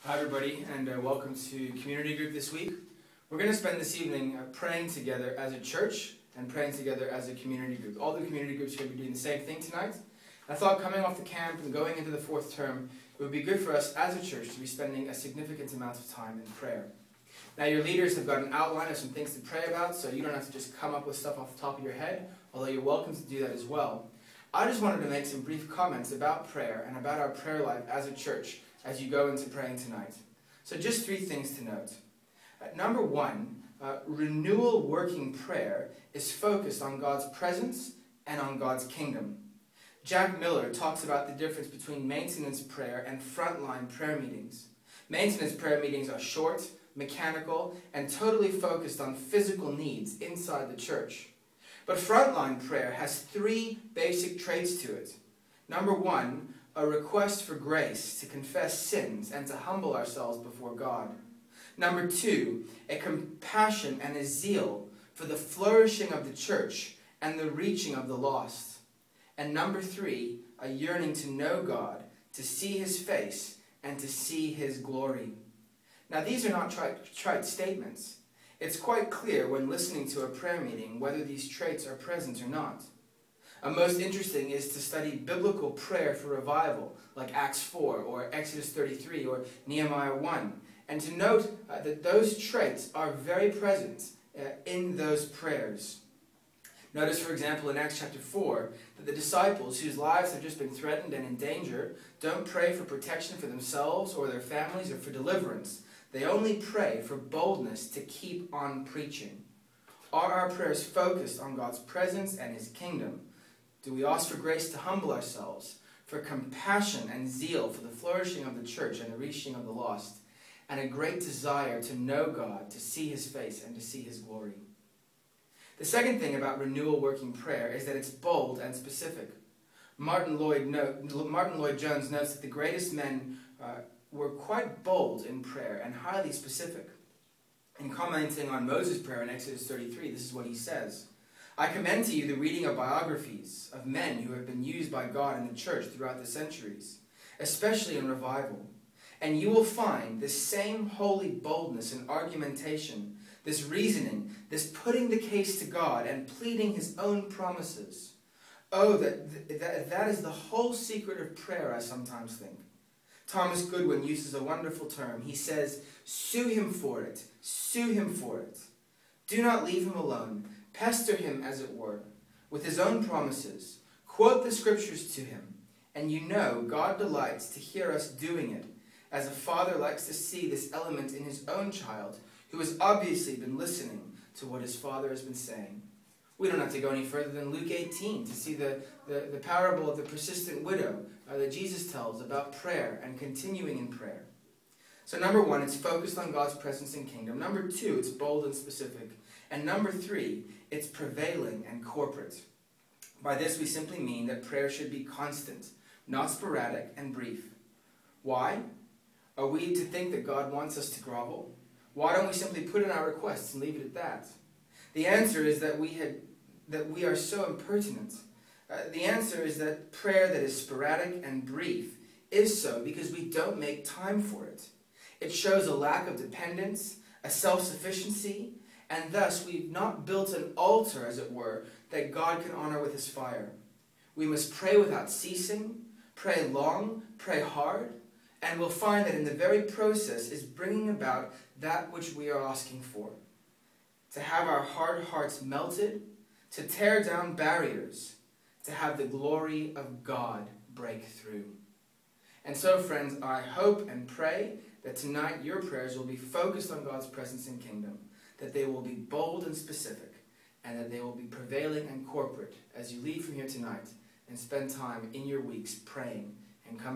Hi everybody, and welcome to Community Group this week. We're going to spend this evening praying together as a church and praying together as a community group. All the community groups are going to be doing the same thing tonight. I thought coming off the camp and going into the fourth term, it would be good for us as a church to be spending a significant amount of time in prayer. Now your leaders have got an outline of some things to pray about, so you don't have to just come up with stuff off the top of your head, although you're welcome to do that as well. I just wanted to make some brief comments about prayer and about our prayer life as a church as you go into praying tonight. So just three things to note. Number one, renewal working prayer is focused on God's presence and on God's kingdom. Jack Miller talks about the difference between maintenance prayer and frontline prayer meetings. Maintenance prayer meetings are short, mechanical, and totally focused on physical needs inside the church. But frontline prayer has three basic traits to it. Number one, a request for grace to confess sins and to humble ourselves before God. Number two, a compassion and a zeal for the flourishing of the church and the reaching of the lost. And number three, a yearning to know God, to see His face, and to see His glory. Now these are not trite statements. It's quite clear when listening to a prayer meeting whether these traits are present or not. Most interesting is to study biblical prayer for revival, like Acts 4, or Exodus 33, or Nehemiah 1, and to note that those traits are very present in those prayers. Notice, for example, in Acts chapter 4, that the disciples, whose lives have just been threatened and in danger, don't pray for protection for themselves or their families or for deliverance. They only pray for boldness to keep on preaching. Are our prayers focused on God's presence and His kingdom? Do we ask for grace to humble ourselves, for compassion and zeal for the flourishing of the church and the reaching of the lost, and a great desire to know God, to see His face, and to see His glory? The second thing about renewal working prayer is that it's bold and specific. Martin Lloyd-Jones notes that the greatest men were quite bold in prayer and highly specific. In commenting on Moses' prayer in Exodus 33, this is what he says: "I commend to you the reading of biographies of men who have been used by God in the church throughout the centuries, especially in revival. And you will find this same holy boldness in argumentation, this reasoning, this putting the case to God and pleading His own promises. Oh, that is the whole secret of prayer, I sometimes think." Thomas Goodwin uses a wonderful term. He says, "Sue Him for it, sue Him for it. Do not leave Him alone. Pester Him, as it were, with His own promises. Quote the Scriptures to Him, and you know God delights to hear us doing it, as a father likes to see this element in his own child, who has obviously been listening to what his father has been saying." We don't have to go any further than Luke 18 to see the parable of the persistent widow that Jesus tells about prayer and continuing in prayer. So number one, it's focused on God's presence and kingdom. Number two, it's bold and specific. And number three, it's prevailing and corporate. By this we simply mean that prayer should be constant, not sporadic and brief. Why? Are we to think that God wants us to grovel? Why don't we simply put in our requests and leave it at that? The answer is that we are so impertinent. The answer is that prayer that is sporadic and brief is so because we don't make time for it. It shows a lack of dependence, a self-sufficiency, and thus we've not built an altar, as it were, that God can honor with His fire. We must pray without ceasing, pray long, pray hard, and we'll find that in the very process is bringing about that which we are asking for. To have our hard hearts melted, to tear down barriers, to have the glory of God break through. And so, friends, I hope and pray that tonight your prayers will be focused on God's presence and kingdom, that they will be bold and specific, and that they will be prevailing and corporate as you leave from here tonight and spend time in your weeks praying and coming